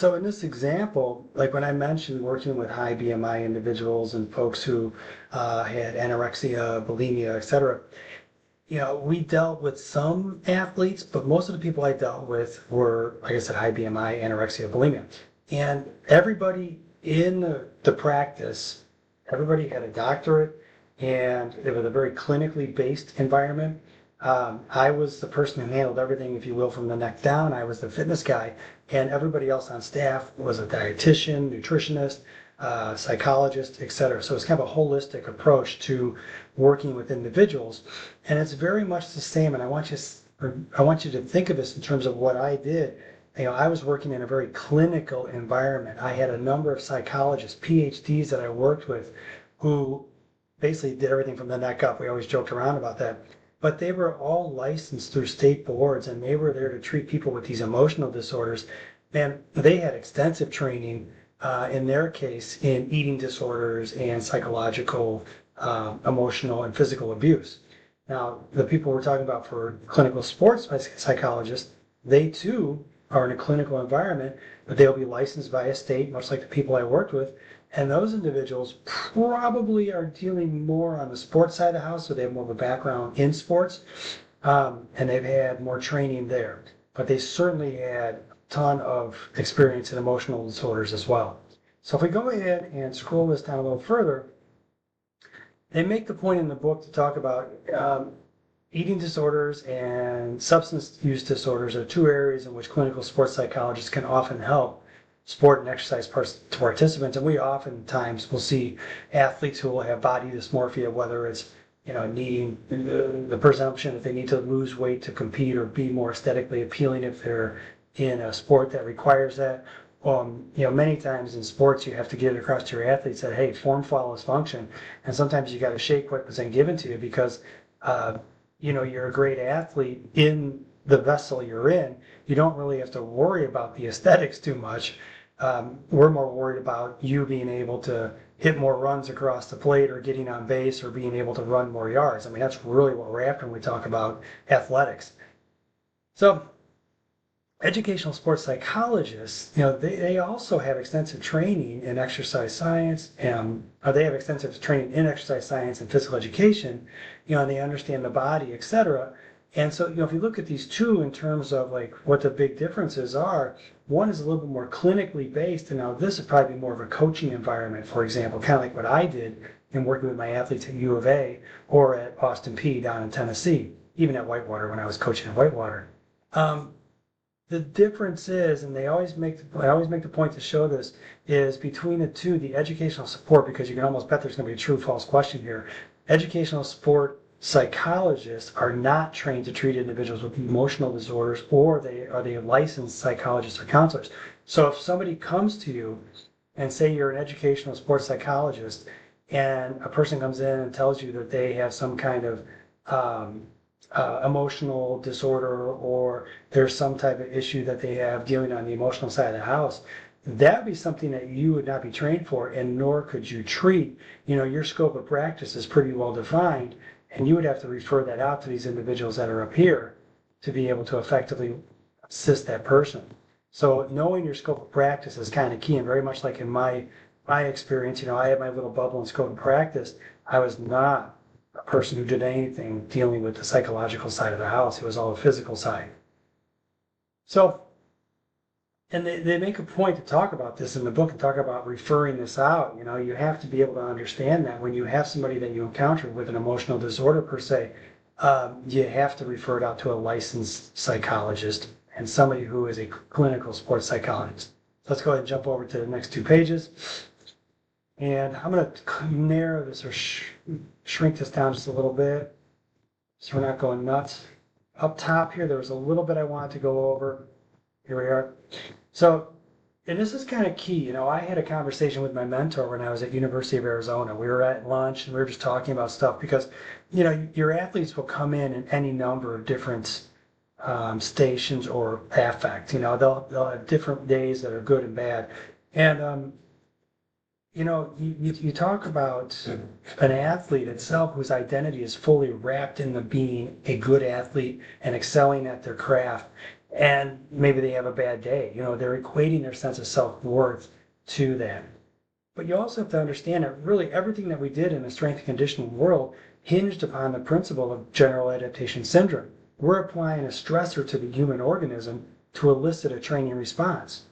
So in this example, like when I mentioned working with high BMI individuals and folks who had anorexia, bulimia, etc., we dealt with some athletes, but most of the people I dealt with were, like I said, high BMI, anorexia, bulimia. And everybody in the practice, everybody had a doctorate, and it was a very clinically based environment. I was the person who handled everything, if you will, from the neck down. I was the fitness guy, and everybody else on staff was a dietitian, nutritionist, psychologist, etc. So it's kind of a holistic approach to working with individuals, and it's very much the same. And I want you to think of this in terms of what I did. I was working in a very clinical environment. I had a number of psychologists, PhDs that I worked with, who basically did everything from the neck up. We always joked around about that. But they were all licensed through state boards, and they were there to treat people with these emotional disorders. And they had extensive training, in their case, in eating disorders and psychological, emotional, and physical abuse. Now, the people we're talking about for clinical sports psychologists, they too are in a clinical environment, but they'll be licensed by a state, much like the people I worked with. And those individuals probably are dealing more on the sports side of the house, so they have more of a background in sports, and they've had more training there. But they certainly had a ton of experience in emotional disorders as well. So if we go ahead and scroll this down a little further, they make the point in the book to talk about eating disorders and substance use disorders are two areas in which clinical sports psychologists can often help sport and exercise participants. And we oftentimes will see athletes who will have body dysmorphia, whether it's needing the presumption that they need to lose weight to compete or be more aesthetically appealing if they're in a sport that requires that. Many times in sports you have to get it across to your athletes that, hey, form follows function, and sometimes you got to shake what was then given to you because you're a great athlete in the vessel you're in. You don't really have to worry about the aesthetics too much. We're more worried about you being able to hit more runs across the plate or getting on base or being able to run more yards. I mean, that's really what we're after when we talk about athletics. So educational sports psychologists, they also have extensive training in exercise science, and they have extensive training in exercise science and physical education, and they understand the body, etc. And so, if you look at these two in terms of like what the big differences are, one is a little bit more clinically based, and now this would probably be more of a coaching environment, for example, kind of like what I did in working with my athletes at U of A or at Austin Peay down in Tennessee, even at Whitewater when I was coaching at Whitewater. The difference is, and I always make the point to show this, is between the two, the educational support, because you can almost bet there's going to be a true false question here. Educational support psychologists are not trained to treat individuals with emotional disorders, or are they licensed psychologists or counselors. So if somebody comes to you and say you're an educational sports psychologist, and a person comes in and tells you that they have some kind of emotional disorder, or there's some type of issue that they have dealing on the emotional side of the house, that would be something that you would not be trained for, and nor could you treat. Your scope of practice is pretty well defined, and you would have to refer that out to these individuals that are up here to be able to effectively assist that person. So knowing your scope of practice is kind of key, and very much like in my experience, I had my little bubble and scope of practice. I was not a person who did anything dealing with the psychological side of the house. It was all the physical side. So, and they make a point to talk about this in the book and talk about referring this out. You have to be able to understand that when you have somebody that you encounter with an emotional disorder per se, you have to refer it out to a licensed psychologist and somebody who is a clinical sports psychologist. Let's go ahead and jump over to the next two pages. And I'm going to narrow this or shrink this down just a little bit so we're not going nuts. Up top here, there was a little bit I wanted to go over. Here we are. So, and this is kind of key. I had a conversation with my mentor when I was at University of Arizona. We were at lunch and we were just talking about stuff because, your athletes will come in any number of different stations or affect. They'll have different days that are good and bad. And you talk about an athlete itself whose identity is fully wrapped in the being a good athlete and excelling at their craft. and maybe they have a bad day. They're equating their sense of self-worth to that. But you also have to understand that really everything that we did in the strength and conditioning world hinged upon the principle of general adaptation syndrome. We're applying a stressor to the human organism to elicit a training response.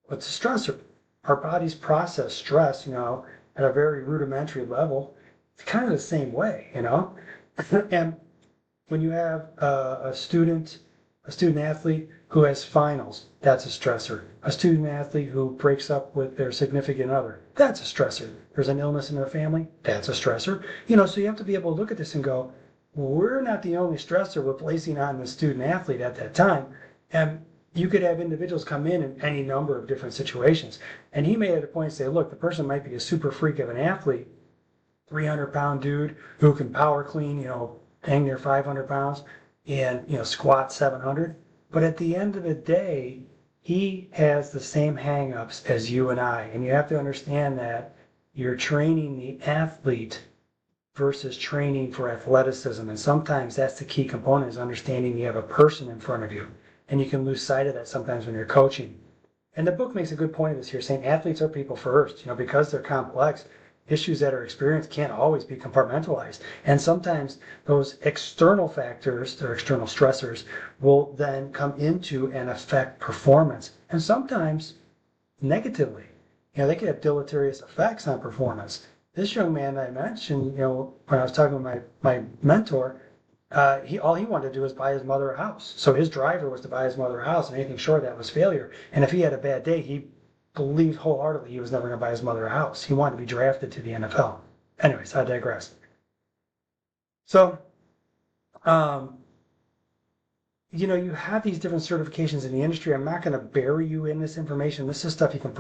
What's a stressor? Our bodies process stress, at a very rudimentary level. It's kind of the same way, And when you have a student athlete who has finals, that's a stressor. A student athlete who breaks up with their significant other, that's a stressor. There's an illness in their family, that's a stressor. So you have to be able to look at this and go, we're not the only stressor we're placing on the student athlete at that time. And you could have individuals come in any number of different situations. And he made it a point to say, look, the person might be a super freak of an athlete, 300-pound dude who can power clean, dang near 500 pounds and, squat 700. But at the end of the day, he has the same hang-ups as you and I. And you have to understand that you're training the athlete versus training for athleticism. And sometimes that's the key component, is understanding you have a person in front of you. And you can lose sight of that sometimes when you're coaching. And the book makes a good point of this here, saying athletes are people first. Because they're complex, issues that are experienced can't always be compartmentalized. And sometimes those external factors, their external stressors, will then come into and affect performance. And sometimes negatively. They can have deleterious effects on performance. This young man that I mentioned, when I was talking with my mentor, all he wanted to do was buy his mother a house. So his driver was to buy his mother a house, and anything short of that was failure. And if he had a bad day, he believed wholeheartedly he was never going to buy his mother a house. He wanted to be drafted to the NFL. Anyways, I digress. So, you have these different certifications in the industry. I'm not going to bury you in this information. This is stuff you can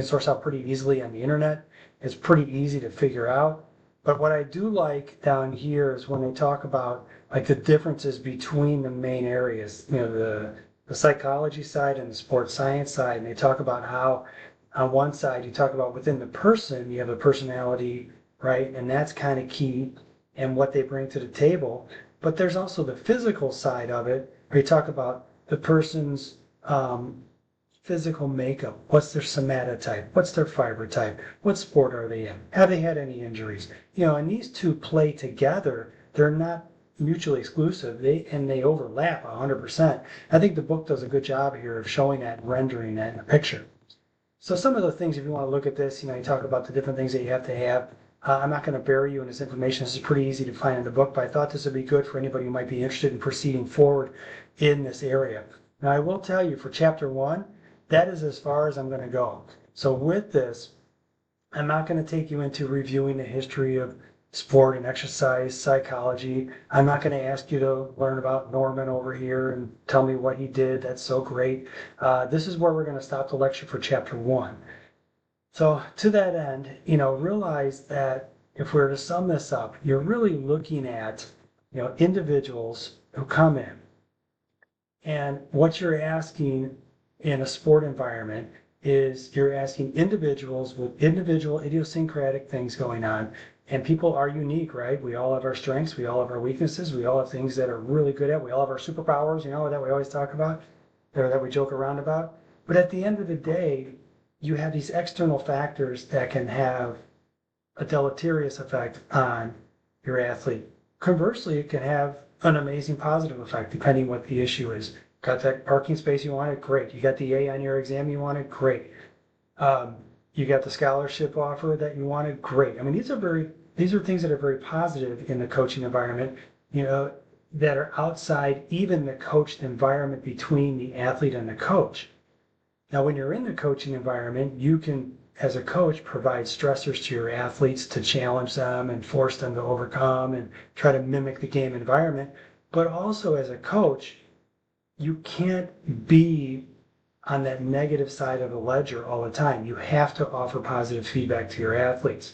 source out pretty easily on the internet. It's pretty easy to figure out. But what I do like down here is when they talk about like the differences between the main areas, the psychology side and the sports science side, and they talk about how on one side you talk about within the person, you have a personality, right? And that's kind of key and what they bring to the table. But there's also the physical side of it, where you talk about the person's physical makeup. What's their somatotype? What's their fiber type? What sport are they in? Have they had any injuries? And these two play together. They're not mutually exclusive. They overlap 100%. I think the book does a good job here of showing that and rendering that in a picture. So some of the things, if you want to look at this, you talk about the different things that you have to have. I'm not going to bury you in this information. This is pretty easy to find in the book, but I thought this would be good for anybody who might be interested in proceeding forward in this area. Now, I will tell you, for Chapter 1, that is as far as I'm going to go. So with this, I'm not going to take you into reviewing the history of sport and exercise psychology. I'm not going to ask you to learn about Norman over here and tell me what he did. That's so great. This is where we're going to stop the lecture for Chapter 1. So to that end, realize that if we were to sum this up, you're really looking at, individuals who come in. And what you're asking in a sport environment is you're asking individuals with individual idiosyncratic things going on. And people are unique, right? We all have our strengths. We all have our weaknesses. We all have things that are really good at. We all have our superpowers, that we always talk about, or that we joke around about. But at the end of the day, you have these external factors that can have a deleterious effect on your athlete. Conversely, it can have an amazing positive effect depending what the issue is. Got that parking space you wanted? Great. You got the A on your exam you wanted? Great. You got the scholarship offer that you wanted? Great. I mean, these are things that are very positive in the coaching environment, that are outside even the coached environment between the athlete and the coach. Now, when you're in the coaching environment, you can, as a coach, provide stressors to your athletes to challenge them and force them to overcome and try to mimic the game environment. But also as a coach, you can't be on that negative side of the ledger all the time. You have to offer positive feedback to your athletes.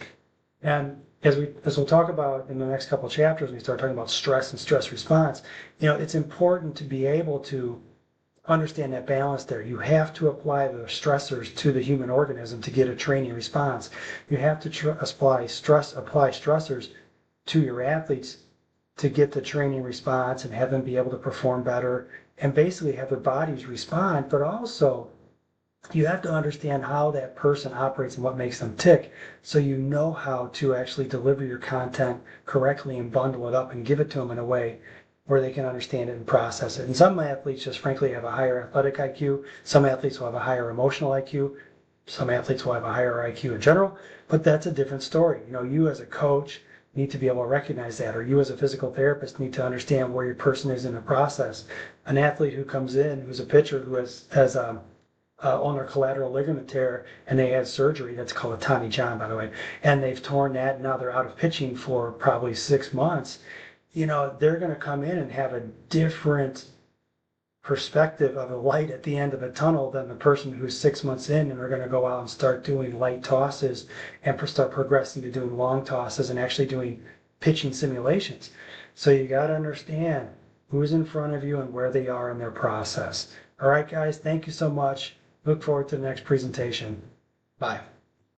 And as we'll talk about in the next couple of chapters, when we start talking about stress and stress response, it's important to be able to understand that balance there. You have to apply the stressors to the human organism to get a training response. You have to apply stressors to your athletes to get the training response and have them be able to perform better and basically have their bodies respond, but also you have to understand how that person operates and what makes them tick, so you know how to actually deliver your content correctly and bundle it up and give it to them in a way where they can understand it and process it. And some athletes just frankly have a higher athletic IQ. Some athletes will have a higher emotional IQ. Some athletes will have a higher IQ in general, but that's a different story. You as a coach need to be able to recognize that, or you as a physical therapist need to understand where your person is in the process. An athlete who comes in, who's a pitcher, who has ulnar collateral ligament tear, and they had surgery. That's called a Tommy John, by the way. And they've torn that, and now they're out of pitching for probably 6 months. They're going to come in and have a different perspective of a light at the end of a tunnel than the person who's 6 months in and are going to go out and start doing light tosses and start progressing to doing long tosses and actually doing pitching simulations. So you got to understand who's in front of you and where they are in their process. All right, guys, thank you so much. Look forward to the next presentation. Bye.